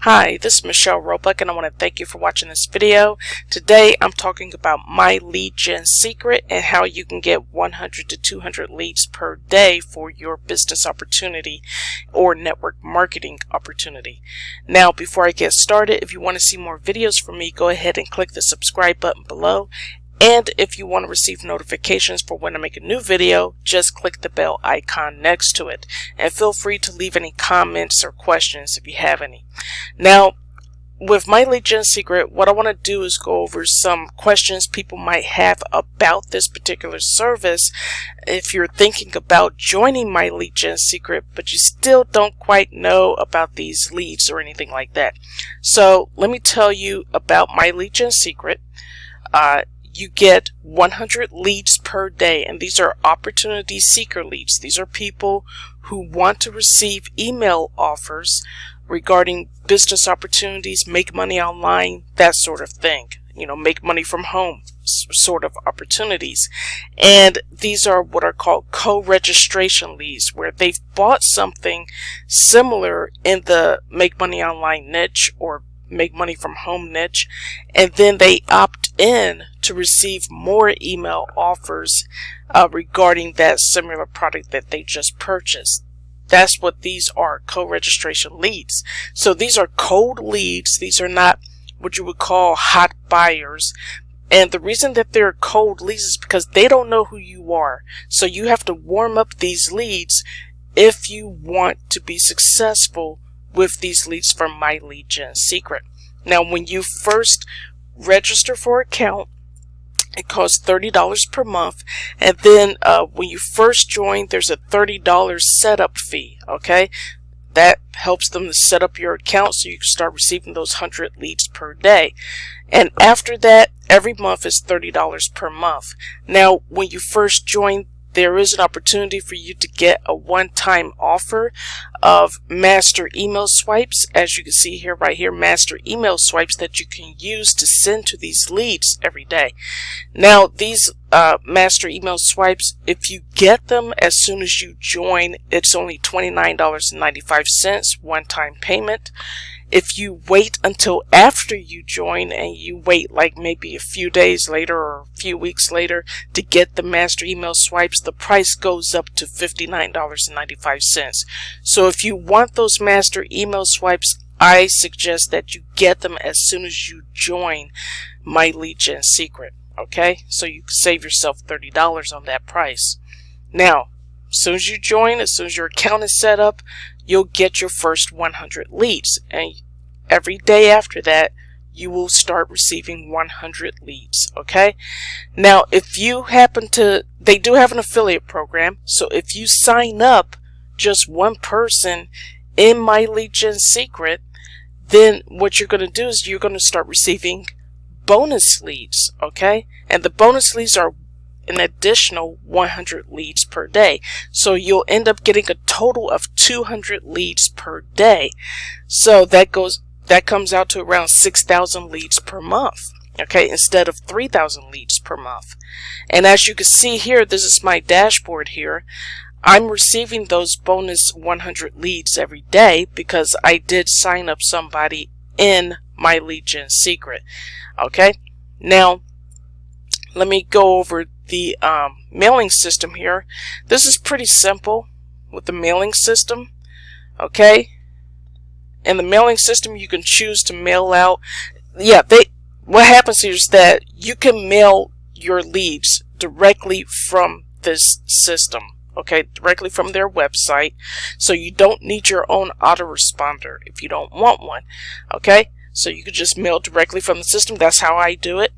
Hi, this is Michelle Roebuck and I want to thank you for watching this video. Today I'm talking about my lead gen secret and how you can get 100 to 200 leads per day for your business opportunity or network marketing opportunity. Now before I get started, if you want to see more videos from me, go ahead and click the subscribe button below. And if you want to receive notifications for when I make a new video, just click the bell icon next to it. And feel free to leave any comments or questions if you have any. Now, with my lead gen secret, what I want to do is go over some questions people might have about this particular service. If you're thinking about joining my lead gen secret, but you still don't quite know about these leads or anything like that. So let me tell you about my lead gen secret. You get 100 leads per day, and these are opportunity seeker leads. These are people who want to receive email offers regarding business opportunities, make money online, that sort of thing. You know, make money from home sort of opportunities. And these are what are called co-registration leads, where they've bought something similar in the make money online niche or make money from home niche, and then they opt in to receive more email offers regarding that similar product that they just purchased. That's what these are, co-registration leads. So these are cold leads. These are not what you would call hot buyers. And the reason that they're cold leads is because they don't know who you are. So you have to warm up these leads if you want to be successful with these leads from my lead gen secret. Now, when you first register for an account, it costs $30 per month, and then when you first join, there's a $30 setup fee. Okay, that helps them to set up your account so you can start receiving those 100 leads per day. And after that, every month is $30 per month. Now, when you first join, there is an opportunity for you to get a one-time offer of master email swipes. As you can see here, right here, master email swipes that you can use to send to these leads every day. Now, these master email swipes, if you get them as soon as you join, it's only $29.95 one-time payment. If you wait until after you join and you wait like maybe a few days later or a few weeks later to get the master email swipes, the price goes up to $59.95. So if you want those master email swipes, I suggest that you get them as soon as you join my lead gen secret. Okay, so you can save yourself $30 on that price. Now, as soon as you join, as soon as your account is set up, you'll get your first 100 leads, and every day after that you will start receiving 100 leads. Okay, now if you happen to, they do have an affiliate program, so if you sign up just one person in my lead gen secret, then what you're going to do is you're going to start receiving bonus leads. Okay, and the bonus leads are an additional 100 leads per day. So you'll end up getting a total of 200 leads per day. So that comes out to around 6,000 leads per month. Okay, instead of 3,000 leads per month. And as you can see here, this is my dashboard here. I'm receiving those bonus 100 leads every day because I did sign up somebody in my lead gen secret. Okay, now let me go over the mailing system here. This is pretty simple with the mailing system. Okay, in the mailing system you can choose to mail out, what happens here is that you can mail your leads directly from this system. Okay, directly from their website, so you don't need your own autoresponder if you don't want one. Okay, so you could just mail directly from the system. That's how I do it.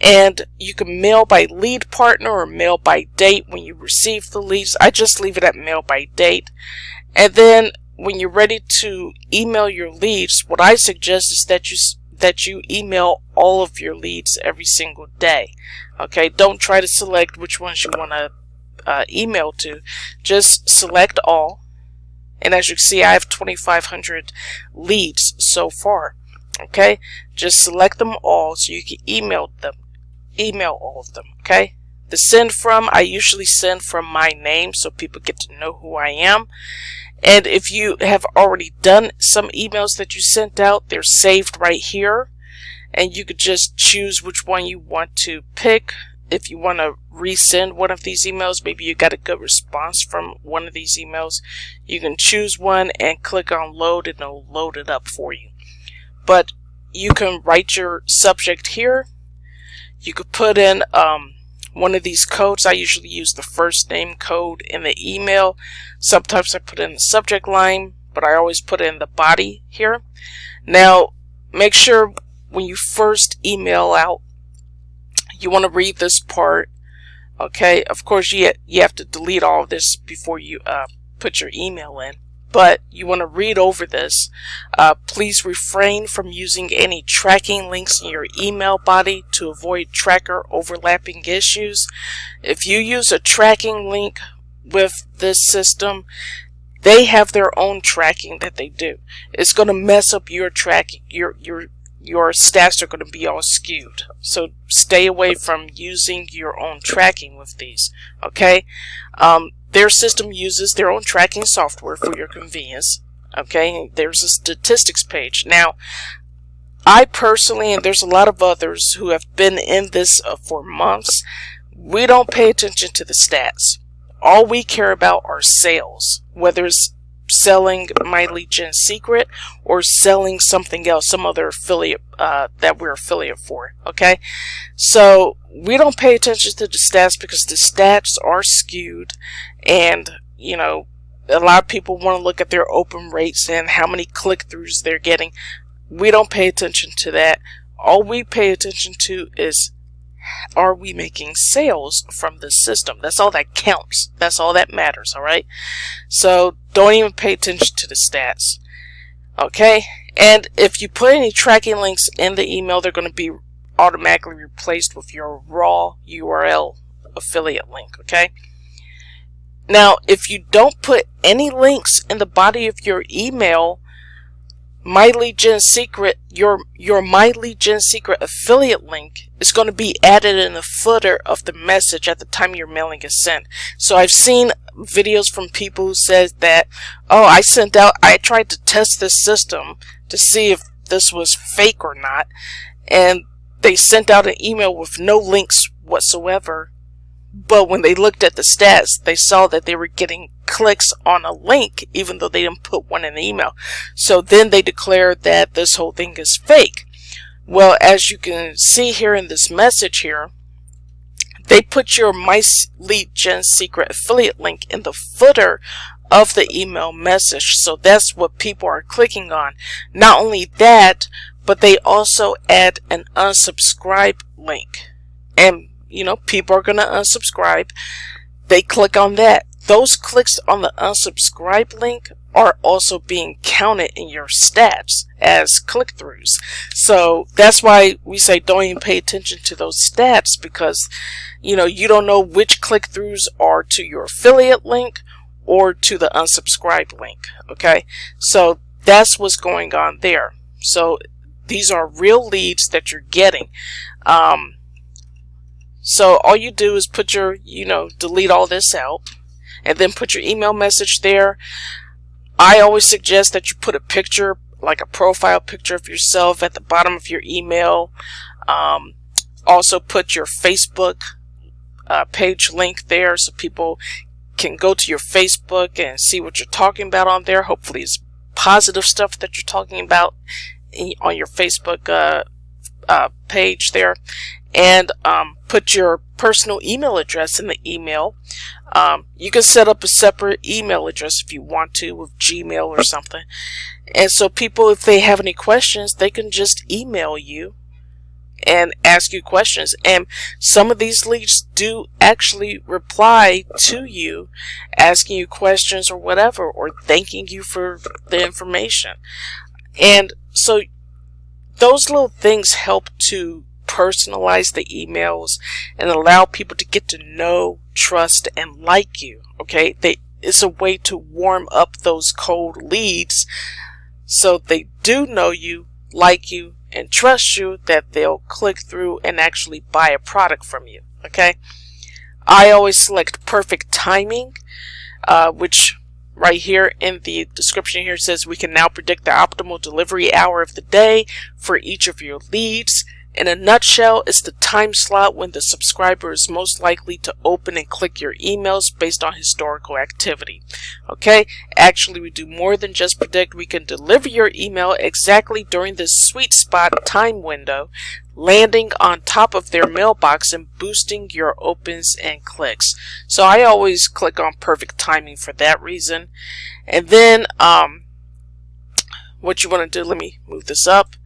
And you can mail by lead partner or mail by date when you receive the leads. I just leave it at mail by date. And then when you're ready to email your leads, what I suggest is that you email all of your leads every single day. Okay, don't try to select which ones you want to email to. Just select all. And as you can see, I have 2,500 leads so far. Okay, just select them all so you can email all of them. Okay, the send from, I usually send from my name so people get to know who I am. And if you have already done some emails that you sent out, they're saved right here. And you could just choose which one you want to pick. If you want to resend one of these emails, maybe you got a good response from one of these emails, you can choose one and click on load and it'll load it up for you. But you can write your subject here. You could put in one of these codes. I usually use the first name code in the email. Sometimes I put in the subject line, but I always put in the body here. Now, make sure when you first email out, you want to read this part. Okay, of course you have to delete all of this before you put your email in, but you want to read over this. Please refrain from using any tracking links in your email body to avoid tracker overlapping issues. If you use a tracking link with this system, they have their own tracking that they do. It's going to mess up your tracking. Your stats are going to be all skewed. So stay away from using your own tracking with these. Okay? Their system uses their own tracking software for your convenience. Okay? There's a statistics page. Now, I personally, and there's a lot of others who have been in this for months, we don't pay attention to the stats. All we care about are sales, whether it's selling My Lead Gen Secret or selling something else, some other affiliate that we're affiliate for. Okay, so we don't pay attention to the stats because the stats are skewed, and you know, a lot of people want to look at their open rates and how many click-throughs they're getting. We don't pay attention to that. All we pay attention to is, are we making sales from this system? That's all that counts. That's all that matters, alright? So don't even pay attention to the stats. Okay? And if you put any tracking links in the email, they're going to be automatically replaced with your raw URL affiliate link. Okay? Now, if you don't put any links in the body of your email, My Lead Gen Secret, your My Lead Gen Secret affiliate link is going to be added in the footer of the message at the time your mailing is sent. So I've seen videos from people who said that, oh, I tried to test this system to see if this was fake or not, and they sent out an email with no links whatsoever. But when they looked at the stats, they saw that they were getting clicks on a link even though they didn't put one in the email. So then they declared that this whole thing is fake. Well, as you can see here in this message here, they put your My Lead Gen Secret affiliate link in the footer of the email message. So that's what people are clicking on. Not only that, but they also add an unsubscribe link. And you know, people are going to unsubscribe. They click on that. Those clicks on the unsubscribe link are also being counted in your stats as click-throughs. So that's why we say don't even pay attention to those stats, because you know, you don't know which click-throughs are to your affiliate link or to the unsubscribe link. Okay, so that's what's going on there. So these are real leads that you're getting. So all you do is put your, delete all this out and then put your email message there. I always suggest that you put a picture, like a profile picture of yourself at the bottom of your email. Also put your Facebook page link there so people can go to your Facebook and see what you're talking about on there. Hopefully it's positive stuff that you're talking about on your Facebook page there. And put your personal email address in the email. You can set up a separate email address if you want to with Gmail or something. And so people, if they have any questions, they can just email you and ask you questions. And some of these leads do actually reply to you, asking you questions or whatever, or thanking you for the information. And so those little things help to personalize the emails and allow people to get to know, trust, and like you. Okay, it's a way to warm up those cold leads so they do know you, like you, and trust you, that they'll click through and actually buy a product from you. Okay, I always select perfect timing, which right here in the description here, it says we can now predict the optimal delivery hour of the day for each of your leads. In a nutshell, it's the time slot when the subscriber is most likely to open and click your emails based on historical activity. Okay, actually we do more than just predict. We can deliver your email exactly during this sweet spot time window, landing on top of their mailbox and boosting your opens and clicks. So I always click on perfect timing for that reason. And then what you want to do, let me move this up.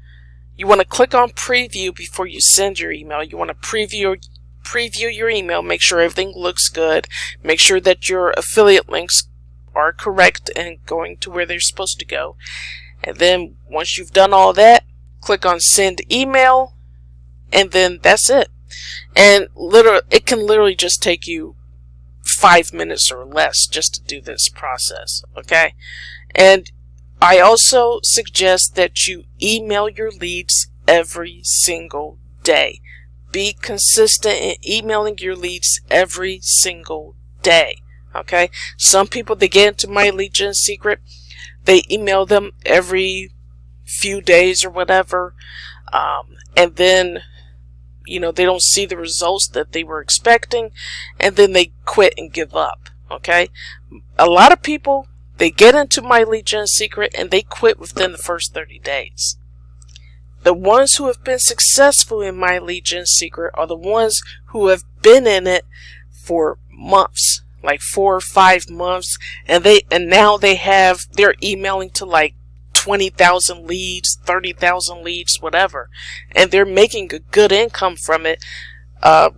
You want to click on preview before you send your email. You want to preview your email, make sure everything looks good, make sure that your affiliate links are correct and going to where they're supposed to go. And then once you've done all that, click on send email, and then that's it. And it can literally just take you 5 minutes or less just to do this process, okay? And I also suggest that you email your leads every single day. Be consistent in emailing your leads every single day. Okay? Some people, they get into My Lead Gen Secret, they email them every few days or whatever, and then they don't see the results that they were expecting, and then they quit and give up. Okay? A lot of people, they get into My Lead Gen Secret and they quit within the first 30 days. The ones who have been successful in My Lead Gen Secret are the ones who have been in it for months, like 4 or 5 months, and now they're emailing to like 20,000 leads, 30,000 leads, whatever, and they're making a good income from it.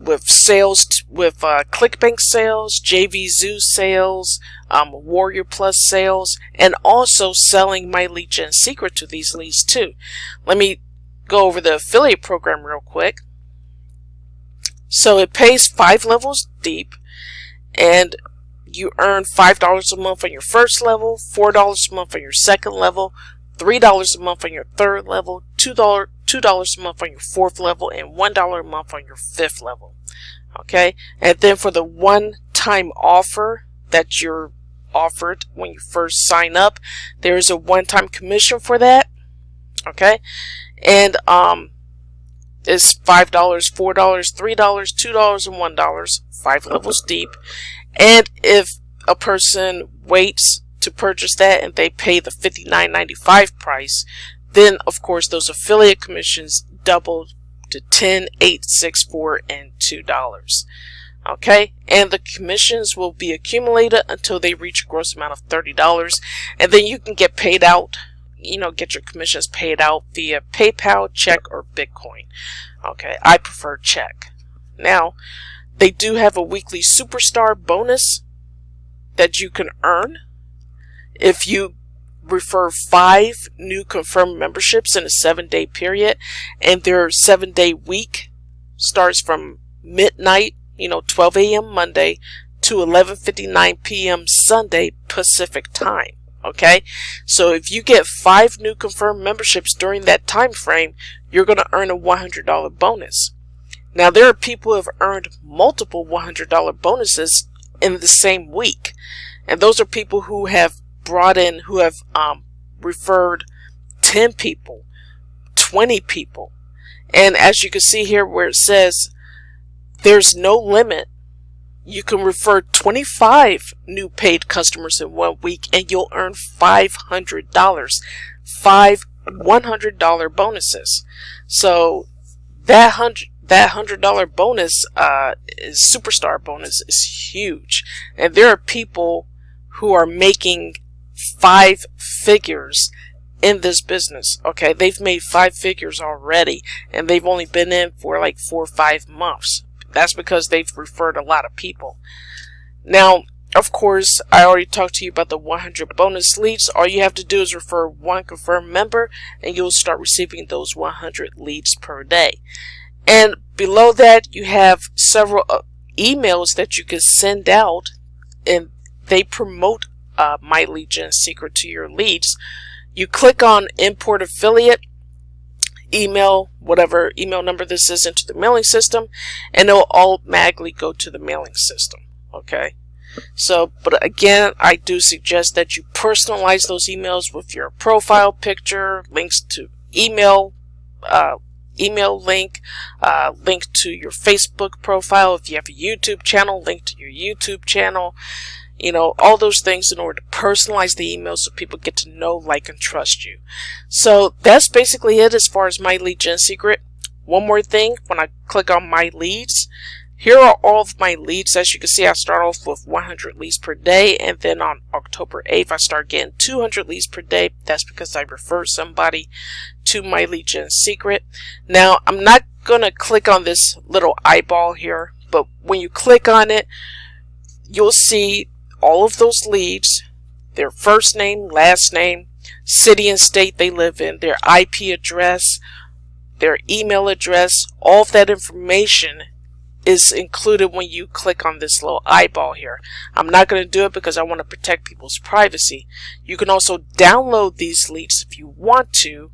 With sales, with ClickBank sales, JVZoo sales, Warrior Plus sales, and also selling My Lead Gen Secret to these leads too. Let me go over the affiliate program real quick. So it pays 5 levels deep, and you earn $5 a month on your first level, $4 a month on your second level, $3 a month on your third level, $2 a month on your fourth level, and $1 a month on your fifth level. Okay, and then for the one-time offer that you're offered when you first sign up, there's a one-time commission for that. Okay, and it's $5, $4, $3, $2, and $1, 5 levels deep. And if a person waits to purchase that and they pay the $59.95 price, then of course those affiliate commissions double to $10, $8, $6, $4, and $2. Okay, and the commissions will be accumulated until they reach a gross amount of $30, and then you can get paid out, get your commissions paid out via PayPal, check, or Bitcoin. Okay, I prefer check. Now, they do have a weekly superstar bonus that you can earn if you refer 5 new confirmed memberships in a 7-day period, and their 7-day week starts from midnight, 12 a.m. Monday to 11:59 p.m. Sunday Pacific time. Okay, so if you get 5 new confirmed memberships during that time frame, you're going to earn a $100 bonus. Now, there are people who have earned multiple $100 bonuses in the same week, and those are people who have referred 10 people, 20 people. And as you can see here where it says there's no limit, you can refer 25 new paid customers in 1 week and you'll earn $500. 5 $100 bonuses. So that $100 bonus is superstar bonus is huge. And there are people who are making 5 figures in this business. Okay, they've made 5 figures already, and they've only been in for like 4 or 5 months. That's because they've referred a lot of people. Now, of course, I already talked to you about the 100 bonus leads. All you have to do is refer 1 confirmed member, and you'll start receiving those 100 leads per day. And below that, you have several emails that you can send out, and they promote My Lead Gen Secret to your leads. You click on Import Affiliate, email, whatever email number this is, into the mailing system, and it'll automatically go to the mailing system. Okay. So, but again, I do suggest that you personalize those emails with your profile picture, links to email, email link, link to your Facebook profile. If you have a YouTube channel, link to your YouTube channel. You know, all those things in order to personalize the email so people get to know, like, and trust you. So that's basically it as far as my lead gen secret. One more thing, when I click on my leads, here are all of my leads. As you can see, I start off with 100 leads per day, and then on October 8th, I start getting 200 leads per day. That's because I referred somebody to my lead gen secret. Now, I'm not going to click on this little eyeball here, but when you click on it, you'll see all of those leads, their first name, last name, city and state they live in, their IP address, their email address. All of that information is included when you click on this little eyeball here. I'm not going to do it because I want to protect people's privacy. You can also download these leads if you want to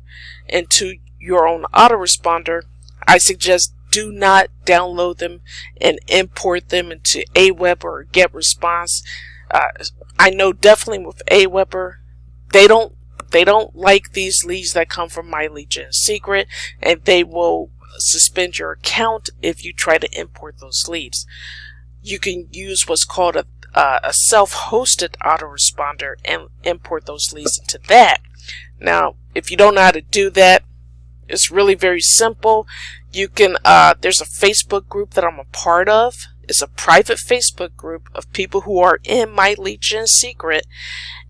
into your own autoresponder. I suggest do not download them and import them into Aweber or GetResponse. I know definitely with Aweber, they don't like these leads that come from my lead gen secret, and they will suspend your account if you try to import those leads. You can use what's called a self-hosted autoresponder and import those leads into that. Now, if you don't know how to do that, it's really very simple. You can there's a Facebook group that I'm a part of. It's a private Facebook group of people who are in my lead gen secret,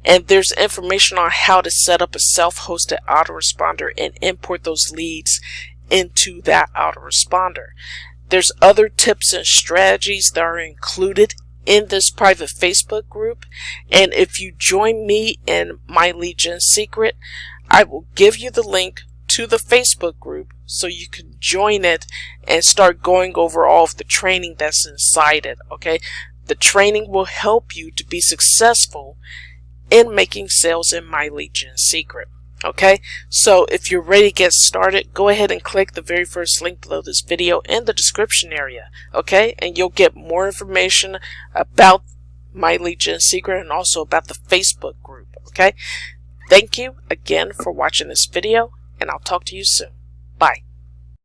and there's information on how to set up a self-hosted autoresponder and import those leads into that autoresponder. There's other tips and strategies that are included in this private Facebook group, and if you join me in my lead gen secret, I will give you the link to the Facebook group so you can join it and start going over all of the training that's inside it. Okay, the training will help you to be successful in making sales in my lead gen secret. Okay, so if you're ready to get started, go ahead and click the very first link below this video in the description area. Okay, and you'll get more information about my lead gen secret and also about the Facebook group. Okay, thank you again for watching this video, and I'll talk to you soon. Bye.